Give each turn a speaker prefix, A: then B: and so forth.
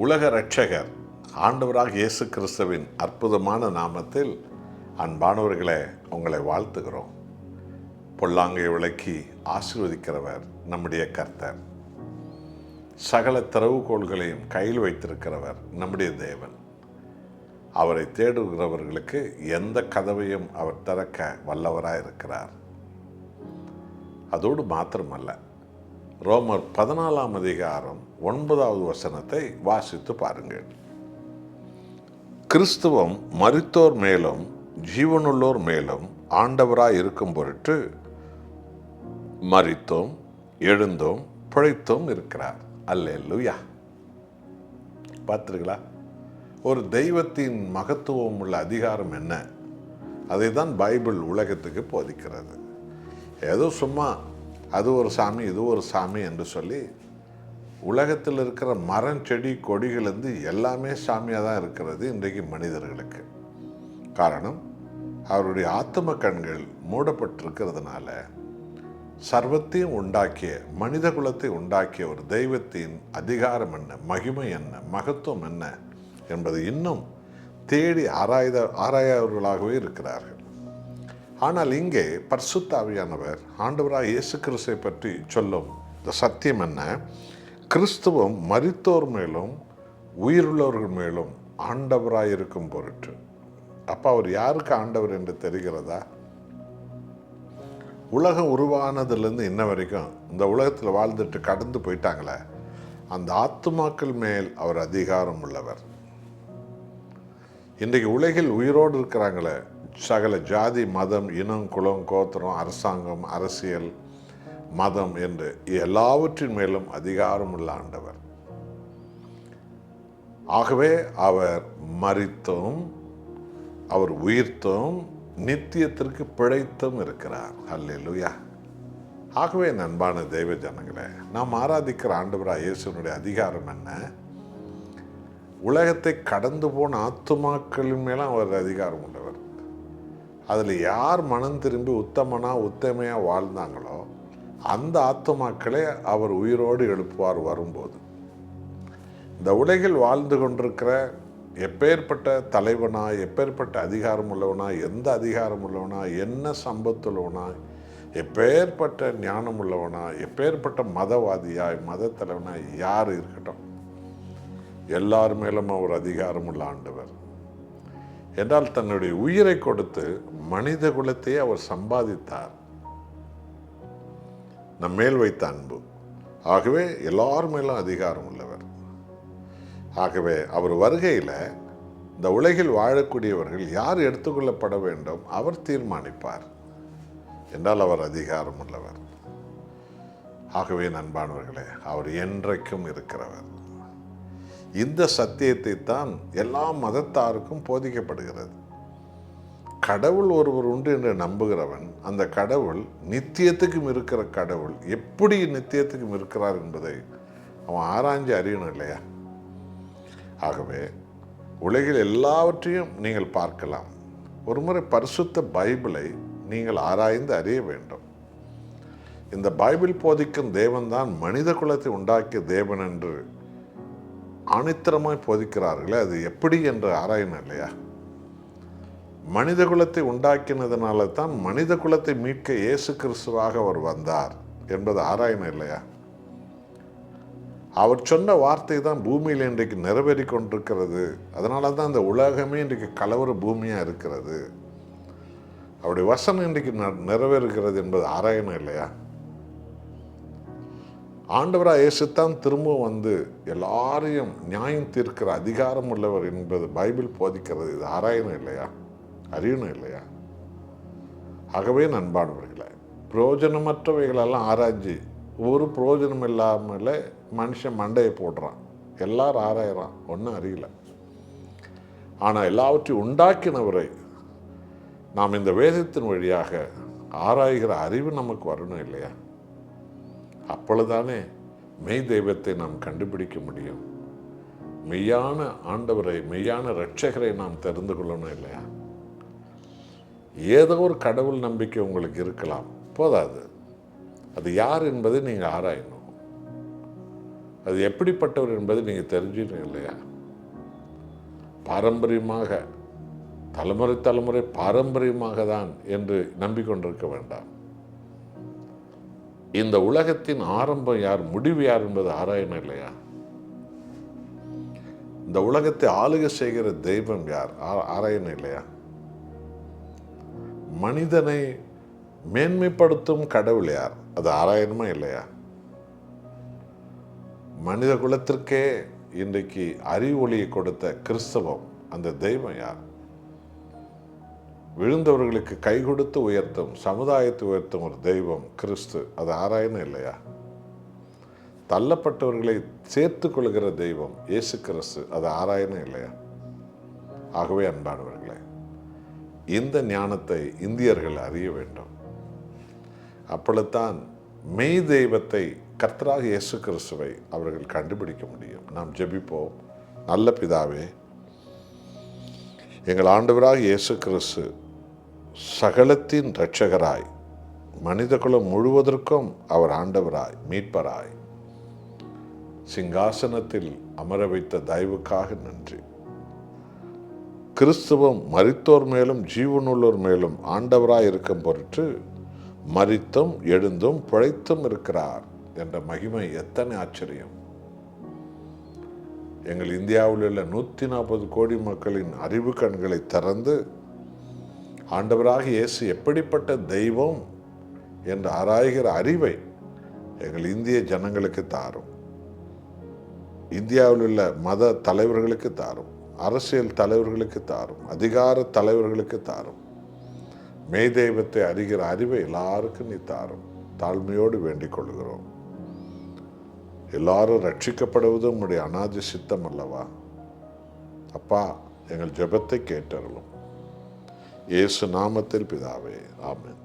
A: உலக இரட்சகர் ஆண்டவராக இயேசு கிறிஸ்துவின் அற்புதமான நாமத்தில் அன்பானவர்களே உங்களை வாழ்த்துகிறோம். பொல்லாங்கை விளக்கி ஆசீர்வதிக்கிறவர் நம்முடைய கர்த்தர். சகல திறவுகோள்களையும் கையில் வைத்திருக்கிறவர் நம்முடைய தேவன். அவரை தேடுகிறவர்களுக்கு எந்த கதவையும் அவர் திறக்க வல்லவராக இருக்கிறார். அதோடு மாத்திரமல்ல, ரோமர் 14ஆம் அதிகாரம் 9வது வசனத்தை வாசித்து பாருங்கள். கிறிஸ்துவம் மரித்தோர் மேலும் ஜீவனுள்ளோர் மேலும் ஆண்டவராய் இருக்கும் பொருட்டு மரித்தோம், எழுந்தோம், பிழைத்தோம் இருக்கிறார். அல்லேலூயா. பார்த்துருங்களா? ஒரு தெய்வத்தின் மகத்துவம் உள்ள அதிகாரம் என்ன? அதை தான் பைபிள் உலகத்துக்கு போதிக்கிறது. ஏதோ சும்மா அது ஒரு சாமி இது ஒரு சாமி என்று சொல்லி உலகத்தில் இருக்கிற மரம் செடி கொடிகளிலிருந்து எல்லாமே சாமியாக தான் இருக்கிறது இன்றைக்கு மனிதர்களுக்கு. காரணம், அவருடைய ஆத்தும கண்கள் மூடப்பட்டிருக்கிறதுனால சர்வத்தையும் உண்டாக்கிய மனித குலத்தை உண்டாக்கிய ஒரு தெய்வத்தின் அதிகாரம் என்ன, மகிமை என்ன, மகத்துவம் என்ன என்பது இன்னும் தேடி ஆராயவர்களாகவே இருக்கிறார்கள். ஆனால் இங்கே பரிசுத்த ஆவியானவர் ஆண்டவராக இயேசு கிறிஸ்துவை பற்றி சொல்லும் இந்த சத்தியம் என்ன? கிறிஸ்துவம் மரித்தோர் மேலும் உயிருள்ளவர்கள் மேலும் ஆண்டவராக இருக்கும் பொருட்டு. அப்போ அவர் யாருக்கு ஆண்டவர் என்று தெரிகிறதா? உலகம் உருவானதுலேருந்து இன்ன வரைக்கும் இந்த உலகத்தில் வாழ்ந்துட்டு கடந்து போயிட்டாங்களே, அந்த ஆத்துமாக்கள் மேல் அவர் அதிகாரம் உள்ளவர். இன்றைக்கு உலகில் உயிரோடு இருக்கிறாங்களே, சகல ஜாதி, மதம், இனம், குலம், கோத்திரம், அரசாங்கம், அரசியல், மதம் என்று எல்லாவற்றின் மேலும் அதிகாரம் உள்ள ஆண்டவர். ஆகவே அவர் மரித்தும் அவர் உயிர்த்தும் நித்தியத்திற்கு பிழைத்தும் இருக்கிறார். அல்லேலூயா. ஆகவே அன்பான தெய்வ ஜனங்களே, நாம் ஆராதிக்கிற ஆண்டவராக இயேசுனுடைய அதிகாரம் என்ன? உலகத்தை கடந்து போன ஆத்துமாக்களின் மேலும் அவர் அதிகாரம் உள்ளவர். அதில் யார் மனம் திரும்பி உத்தமையாக வாழ்ந்தாங்களோ அந்த ஆத்துமாக்களை அவர் உயிரோடு எழுப்புவார் வரும்போது. இந்த உலகில் வாழ்ந்து கொண்டிருக்கிற எப்பேற்பட்ட தலைவனா, எப்பேற்பட்ட அதிகாரம் உள்ளவனா, எந்த அதிகாரம் உள்ளவனா, என்ன சம்பத்துள்ளவனா, எப்பேற்பட்ட ஞானம் உள்ளவனா, எப்பேற்பட்ட மதவாதியாய், மத தலைவனாய் யார் இருக்கட்டும், எல்லார் மேலும் அவர் அதிகாரம் உள்ள ஆண்டவர். என்றால் தன்னுடைய உயிரை கொடுத்து மனித குலத்தையே அவர் சம்பாதித்தார், நம் மேல் வைத்த அன்பு. ஆகவே எல்லார் மேலும் அதிகாரம் உள்ளவர். ஆகவே அவர் வருகையில் இந்த உலகில் வாழக்கூடியவர்கள் யார் எடுத்துக்கொள்ளப்பட வேண்டும் அவர் தீர்மானிப்பார். என்றால் அவர் அதிகாரம் உள்ளவர். ஆகவே அன்பானவர்களே, அவர் என்றைக்கும் இருக்கிறவர். இந்த சத்தியத்தை தான் எல்லா மதத்தாருக்கும் போதிக்கப்படுகிறது. கடவுள் ஒருவர் உண்டு என்று நம்புகிறவன் அந்த கடவுள் நித்தியத்துக்கும் இருக்கிற கடவுள் எப்படி நித்தியத்துக்கும் இருக்கிறார் என்பதை அவன் ஆராய்ஞ்சு அறியணும் இல்லையா? ஆகவே உலகில் எல்லாவற்றையும் நீங்கள் பார்க்கலாம். ஒரு முறை பரிசுத்த பைபிளை நீங்கள் ஆராய்ந்து அறிய வேண்டும். இந்த பைபிள் போதிக்கும் தேவன் தான் மனித குலத்தை உண்டாக்கிய தேவன் என்று ஆணித்தரமாய் போதிக்கிறார்களே, அது எப்படி என்று ஆராயணும் இல்லையா? மனித குலத்தை உண்டாக்கினதுனால தான் மனித குலத்தை மீட்க இயேசு கிறிஸ்துவாக அவர் வந்தார் என்பது ஆராயணும் இல்லையா? அவர் சொன்ன வார்த்தை தான் பூமியில் இன்றைக்கு நிறைவேறி கொண்டிருக்கிறது. அதனால தான் இந்த உலகமே இன்றைக்கு கலவர பூமியாக இருக்கிறது. அவருடைய வசனம் இன்றைக்கு நிறைவேறுகிறது என்பது ஆராயணும் இல்லையா? ஆண்டவராக இயேசுத்தான் திரும்பவும் வந்து எல்லாரையும் நியாயம் தீர்க்கிற அதிகாரம் உள்ளவர் என்பது பைபிள் போதிக்கிறது. இது ஆராயணும் இல்லையா? அறியணும் இல்லையா? ஆகவே அன்பானவர்களே, பிரயோஜனமற்றவைகளெல்லாம் ஆராய்ச்சி ஒரு பிரயோஜனம் இல்லாமலே மனுஷன் மண்டையை போடுறான். எல்லாரும் ஆராயிறான், ஒன்றும் அறியல. ஆனால் எல்லாவற்றையும் உண்டாக்கினவரை நாம் இந்த வேதத்தின் வழியாக ஆராய்கிற அறிவு நமக்கு வரணும் இல்லையா? அப்பொழுதுதானே மெய் தெய்வத்தை நாம் கண்டுபிடிக்க முடியும். மெய்யான ஆண்டவரை, மெய்யான இரட்சகரை நாம் தெரிந்து கொள்ளணும் இல்லையா? ஏதோ ஒரு கடவுள் நம்பிக்கை உங்களுக்கு இருக்கலாம், போதாது. அது யார் என்பதை நீங்கள் ஆராயணும். அது எப்படிப்பட்டவர் என்பதை நீங்கள் தெரிஞ்சுக்கணும் இல்லையா? பாரம்பரியமாக, தலைமுறை தலைமுறை பாரம்பரியமாக தான் என்று நம்பிக்கொண்டிருக்க வேண்டாம். இந்த உலகத்தின் ஆரம்பம் யார், முடிவு யார் என்பது ஆராயணும் இல்லையா? இந்த உலகத்தை ஆளுகை செய்கிற தெய்வம் யார், ஆராயணும் இல்லையா? மனிதனை மேன்மைப்படுத்தும் கடவுள் யார், அது ஆராயணுமா இல்லையா? மனித குலத்திற்கே இன்றைக்கு அறிவொளியை கொடுத்த கிறிஸ்தவம், அந்த தெய்வம் யார்? விழுந்தவர்களுக்கு கை கொடுத்து உயர்த்தும், சமுதாயத்தை உயர்த்தும் ஒரு தெய்வம் கிறிஸ்து, அது ஆராயணும் இல்லையா? தள்ளப்பட்டவர்களை சேர்த்து கொள்கிற தெய்வம் இயேசு கிறிஸ்து, அது ஆராயணும் இல்லையா? ஆகவே அன்பானவர்களே, இந்த ஞானத்தை இந்தியர்கள் அறிய வேண்டும். அப்பொழுதுதான் மெய் தெய்வத்தை, கர்த்தராக இயேசு கிறிஸ்துவை அவர்கள் கண்டுபிடிக்க முடியும். நாம் ஜெபிப்போம். நல்ல பிதாவே, எங்கள் ஆண்டவராக இயேசு கிறிஸ்து சகலத்தின் இரட்சகராய், மனிதகுலம் முழுவதற்கும் அவர் ஆண்டவராய், மீட்பராய், சிங்காசனத்தில் அமர வைத்த தயவுக்காக நன்றி. கிறிஸ்துவம் மரித்தோர் மேலும் ஜீவனுள்ளோர் மேலும் ஆண்டவராய் இருக்கும் பொருட்டு மரித்தும் எழுந்தும் பிழைத்தும் இருக்கிறார் என்ற மகிமை எத்தனை ஆச்சரியம்! எங்கள் இந்தியாவில் உள்ள 140 கோடி மக்களின் அறிவு கண்களை திறந்து ஆண்டவராக இயேசு எப்படிப்பட்ட தெய்வம் என்று ஆராய்கிற அறிவை எங்கள் இந்திய ஜனங்களுக்கு தாரும். இந்தியாவில் உள்ள மத தலைவர்களுக்கு தாரும், அரசியல் தலைவர்களுக்கு தாரும், அதிகார தலைவர்களுக்கு தாரும். மெய் தெய்வத்தை அறிகிற அறிவை எல்லாருக்கும் நீ தாரும். தாழ்மையோடு வேண்டிக் கொள்கிறோம். எல்லாரும் ரட்சிக்கப்படுவது உம்முடைய அநாதி சித்தம் அல்லவா? அப்பா, எங்கள் ஜெபத்தை கேட்டருளும். இயேசு நாமத்தில் பிதாவே, ஆமென்.